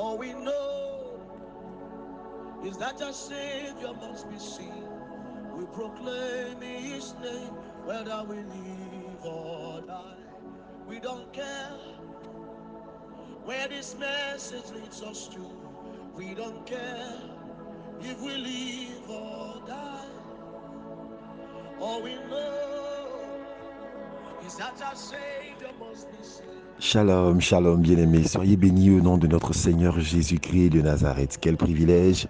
All we know is that our Savior must be seen. We proclaim His name, whether we live or die. We don't care where this message leads us to. We don't care if we live or die. All we know is that our Savior must be seen. Shalom, shalom, bien-aimés. Soyez bénis au nom de notre Seigneur Jésus-Christ de Nazareth. Quel privilège,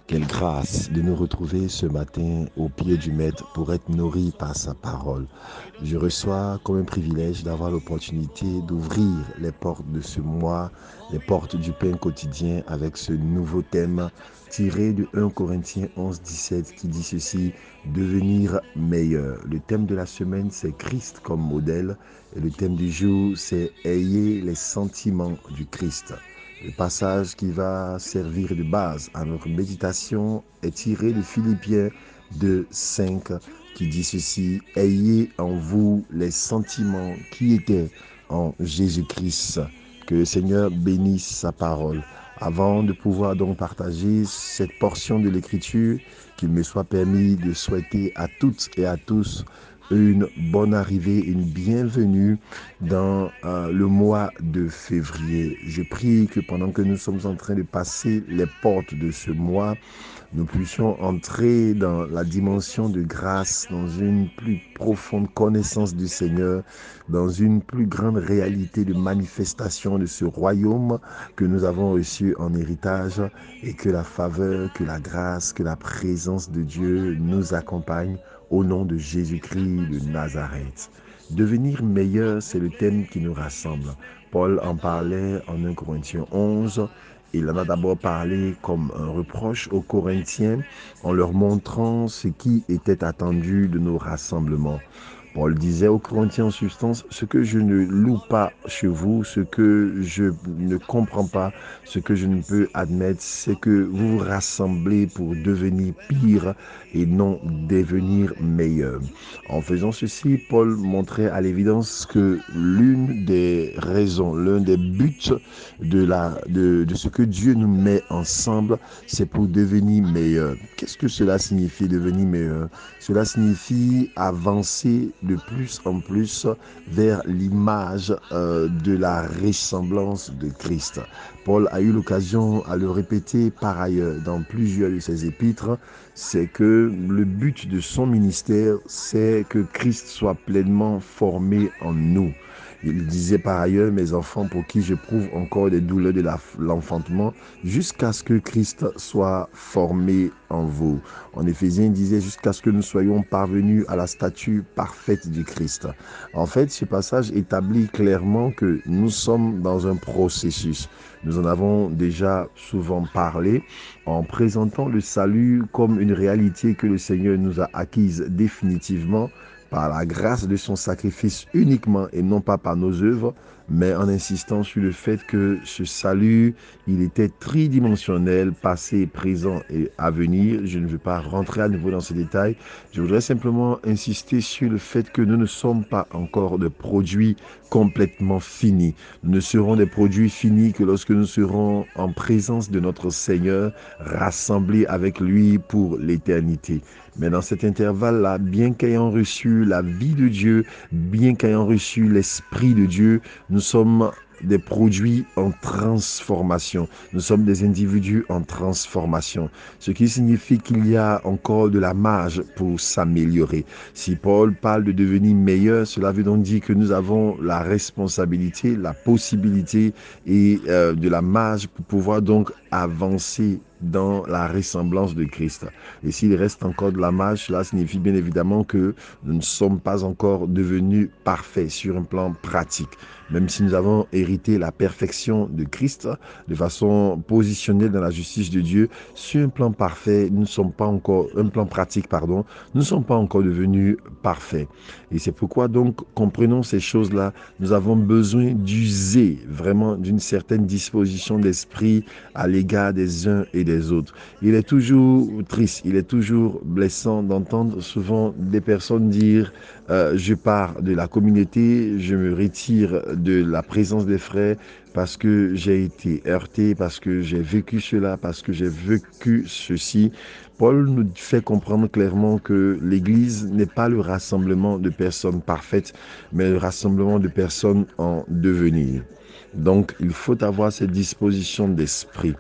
quelle grâce de nous retrouver ce matin au pied du Maître pour être nourris par sa parole. Je reçois comme un privilège d'avoir l'opportunité d'ouvrir les portes de ce mois, les portes du pain quotidien avec ce nouveau thème tiré de 1 Corinthiens 11, 17 qui dit ceci: devenir meilleur. Le thème de la semaine, c'est Christ comme modèle. Et le thème du jour, c'est ayez les sentiments du Christ. Le passage qui va servir de base à notre méditation est tiré de Philippiens 2, 5 qui dit ceci: ayez en vous les sentiments qui étaient en Jésus-Christ. Que le Seigneur bénisse sa parole. Avant de pouvoir donc partager cette portion de l'Écriture, qu'il me soit permis de souhaiter à toutes et à tous une bonne arrivée, une bienvenue dans le mois de février. Je prie que pendant que nous sommes en train de passer les portes de ce mois, nous puissions entrer dans la dimension de grâce, dans une plus profonde connaissance du Seigneur, dans une plus grande réalité de manifestation de ce royaume que nous avons reçu en héritage, et que la faveur, que la grâce, que la présence de Dieu nous accompagne au nom de Jésus-Christ de Nazareth. Devenir meilleur, c'est le thème qui nous rassemble. Paul en parlait en 1 Corinthiens 11. Il en a d'abord parlé comme un reproche aux Corinthiens en leur montrant ce qui était attendu de nos rassemblements. Paul disait aux Corinthiens en substance: ce que je ne loue pas chez vous, ce que je ne comprends pas, ce que je ne peux admettre, c'est que vous vous rassemblez pour devenir pire et non devenir meilleur. En faisant ceci, Paul montrait à l'évidence que l'une des raisons, l'un des buts de ce que Dieu nous met ensemble, c'est pour devenir meilleur. Qu'est-ce que cela signifie, devenir meilleur? Cela signifie avancer de plus en plus vers l'image de la ressemblance de Christ. Paul a eu l'occasion à le répéter par ailleurs dans plusieurs de ses épîtres, c'est que le but de son ministère, c'est que Christ soit pleinement formé en nous. Il disait par ailleurs: mes enfants, pour qui j'éprouve encore des douleurs de l'enfantement, jusqu'à ce que Christ soit formé en vous. En Éphésiens, il disait: jusqu'à ce que nous soyons parvenus à la stature parfaite du Christ. En fait, ce passage établit clairement que nous sommes dans un processus. Nous en avons déjà souvent parlé en présentant le salut comme une réalité que le Seigneur nous a acquise définitivement par la grâce de son sacrifice uniquement et non pas par nos œuvres, mais en insistant sur le fait que ce salut, il était tridimensionnel, passé, présent et à venir. Je ne veux pas rentrer à nouveau dans ces détails. Je voudrais simplement insister sur le fait que nous ne sommes pas encore des produits complètement finis. Nous ne serons des produits finis que lorsque nous serons en présence de notre Seigneur, rassemblés avec lui pour l'éternité. Mais dans cet intervalle-là, bien qu'ayant reçu la vie de Dieu, bien qu'ayant reçu l'Esprit de Dieu, nous sommes des produits en transformation. Nous sommes des individus en transformation. Ce qui signifie qu'il y a encore de la marge pour s'améliorer. Si Paul parle de devenir meilleur, cela veut donc dire que nous avons la responsabilité, la possibilité et de la marge pour pouvoir donc avancer dans la ressemblance de Christ. Et s'il reste encore de la marge, cela signifie bien évidemment que nous ne sommes pas encore devenus parfaits sur un plan pratique. Même si nous avons hérité la perfection de Christ de façon positionnelle dans la justice de Dieu, sur un plan parfait, nous ne sommes pas encore, un plan pratique, pardon, nous ne sommes pas encore devenus parfaits. Et c'est pourquoi donc, comprenons ces choses-là, nous avons besoin d'user vraiment d'une certaine disposition d'esprit à l'égard des uns et des autres. Il est toujours triste, il est toujours blessant d'entendre souvent des personnes dire je pars de la communauté, je me retire de la présence des frères parce que j'ai été heurté, parce que j'ai vécu cela, parce que j'ai vécu ceci. Paul nous fait comprendre clairement que l'Église n'est pas le rassemblement de personnes parfaites, mais le rassemblement de personnes en devenir. Donc, il faut avoir cette disposition d'esprit.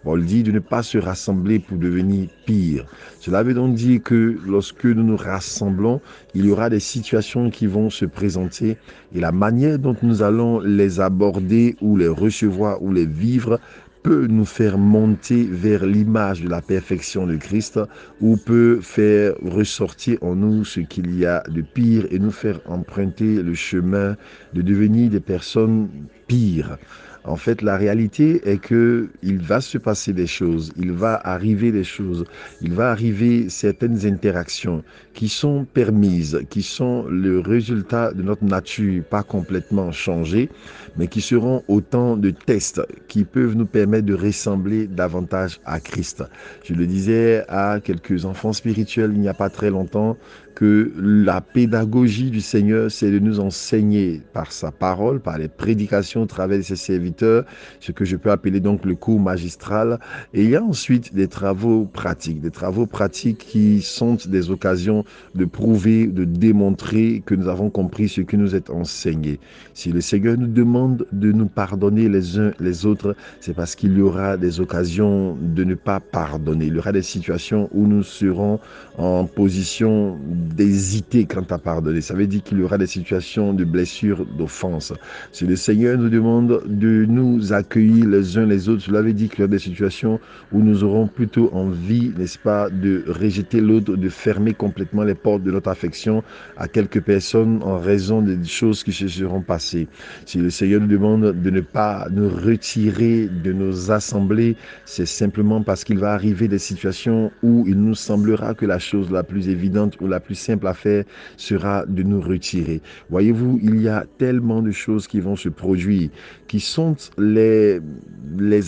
Paul dit de ne pas se rassembler pour devenir pire. Cela veut donc dire que lorsque nous nous rassemblons, il y aura des situations qui vont se présenter et la manière dont nous allons les aborder ou les recevoir ou les vivre peut nous faire monter vers l'image de la perfection de Christ ou peut faire ressortir en nous ce qu'il y a de pire et nous faire emprunter le chemin de devenir des personnes pires. En fait, la réalité est que il va se passer des choses, il va arriver des choses, il va arriver certaines interactions qui sont permises, qui sont le résultat de notre nature pas complètement changée, mais qui seront autant de tests qui peuvent nous permettre de ressembler davantage à Christ. Je le disais à quelques enfants spirituels il n'y a pas très longtemps, que la pédagogie du Seigneur, c'est de nous enseigner par sa parole, par les prédications au travers de ses serviteurs, ce que je peux appeler donc le cours magistral. Et il y a ensuite des travaux pratiques qui sont des occasions de prouver, de démontrer que nous avons compris ce qui nous est enseigné. Si le Seigneur nous demande de nous pardonner les uns les autres, c'est parce qu'il y aura des occasions de ne pas pardonner. Il y aura des situations où nous serons en position d'hésiter quant à pardonner. Ça veut dire qu'il y aura des situations de blessures, d'offenses. Si le Seigneur nous demande de nous accueillir les uns les autres, cela veut dire qu'il y a des situations où nous aurons plutôt envie, n'est-ce pas, de rejeter l'autre, de fermer complètement les portes de notre affection à quelques personnes en raison des choses qui se seront passées. Si le Seigneur nous demande de ne pas nous retirer de nos assemblées, c'est simplement parce qu'il va arriver des situations où il nous semblera que la chose la plus évidente ou la plus simple à faire sera de nous retirer. Voyez-vous, il y a tellement de choses qui vont se produire, qui sont les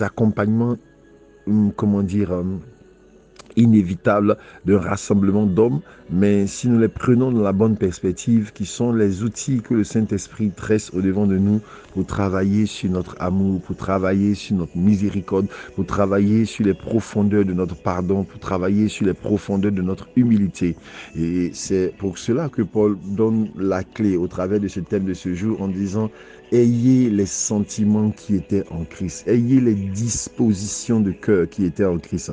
accompagnements, inévitable d'un rassemblement d'hommes, mais si nous les prenons dans la bonne perspective, qui sont les outils que le Saint-Esprit tresse au-devant de nous pour travailler sur notre amour, pour travailler sur notre miséricorde, pour travailler sur les profondeurs de notre pardon, pour travailler sur les profondeurs de notre humilité. Et c'est pour cela que Paul donne la clé au travers de ce thème de ce jour en disant: ayez les sentiments qui étaient en Christ, ayez les dispositions de cœur qui étaient en Christ.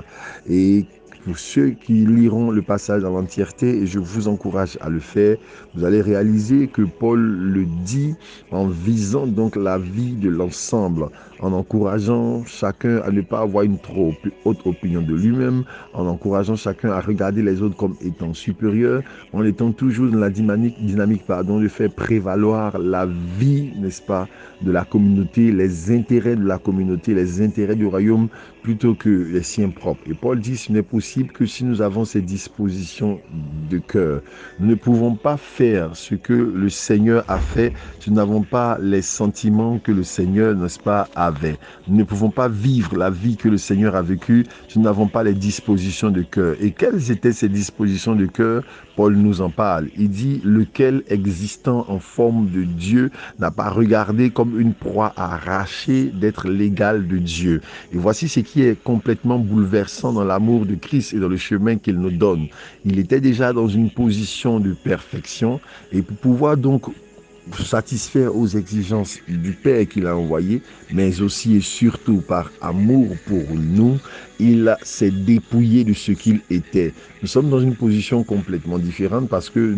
Et pour ceux qui liront le passage dans l'entièreté, et je vous encourage à le faire, vous allez réaliser que Paul le dit en visant donc la vie de l'ensemble, en encourageant chacun à ne pas avoir une trop haute opinion de lui-même, en encourageant chacun à regarder les autres comme étant supérieurs, en étant toujours dans la dynamique de faire prévaloir la vie, n'est-ce pas, de la communauté, les intérêts de la communauté, les intérêts du royaume, plutôt que les siens propres. Et Paul dit: ce n'est possible que si nous avons ces dispositions de cœur. Nous ne pouvons pas faire ce que le Seigneur a fait si nous n'avons pas les sentiments que le Seigneur, n'est-ce pas, avait. Nous ne pouvons pas vivre la vie que le Seigneur a vécue si nous n'avons pas les dispositions de cœur. Et quelles étaient ces dispositions de cœur? Paul nous en parle. Il dit: lequel, existant en forme de Dieu, n'a pas regardé comme une proie arrachée d'être l'égal de Dieu. Et voici ce qui est complètement bouleversant dans l'amour de Christ et dans le chemin qu'il nous donne. Il était déjà dans une position de perfection, et pour pouvoir donc satisfaire aux exigences du Père qu'il a envoyé, mais aussi et surtout par amour pour nous, il s'est dépouillé de ce qu'il était. Nous sommes dans une position complètement différente parce que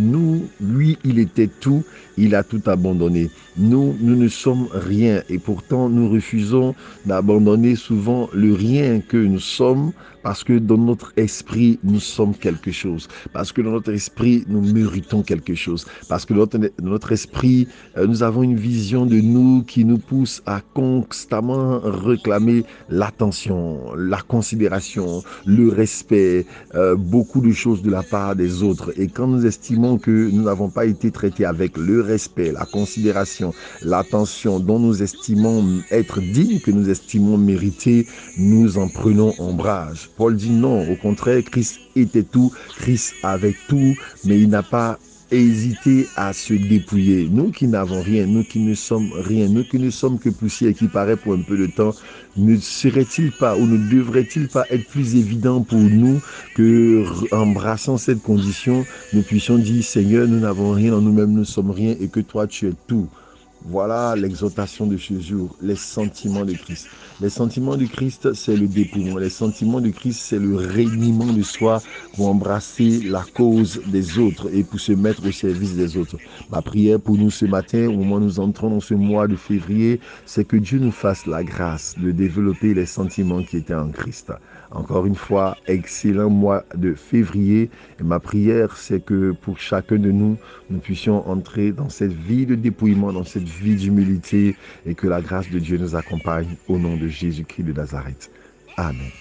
lui, il était tout, il a tout abandonné. Nous ne sommes rien et pourtant nous refusons d'abandonner souvent le rien que nous sommes parce que dans notre esprit, nous sommes quelque chose. Parce que dans notre esprit, nous méritons quelque chose. Parce que dans notre esprit, nous avons une vision de nous qui nous pousse à constamment réclamer l'attention, la considération, le respect, beaucoup de choses de la part des autres. Et quand nous estimons que nous n'avons pas été traités avec le respect, la considération, l'attention dont nous estimons être dignes, que nous estimons mériter, nous en prenons ombrage. Paul dit non, au contraire, Christ était tout, Christ avait tout, mais il n'a pas hésiter à se dépouiller. Nous qui n'avons rien, nous qui ne sommes rien, nous qui ne sommes que poussière qui paraît pour un peu de temps, ne serait-il pas ou ne devrait-il pas être plus évident pour nous que, embrassant cette condition, nous puissions dire, Seigneur, nous n'avons rien en nous-mêmes, nous ne sommes rien et que toi tu es tout. Voilà l'exhortation de ce jour, les sentiments de Christ. Les sentiments de Christ, c'est le dépouillement. Les sentiments de Christ, c'est le reniement de soi pour embrasser la cause des autres et pour se mettre au service des autres. Ma prière pour nous ce matin, au moment où nous entrons dans ce mois de février, c'est que Dieu nous fasse la grâce de développer les sentiments qui étaient en Christ. Encore une fois, excellent mois de février. Et ma prière, c'est que pour chacun de nous, nous puissions entrer dans cette vie de dépouillement, dans cette vie d'humilité et que la grâce de Dieu nous accompagne au nom de Jésus-Christ de Nazareth. Amen.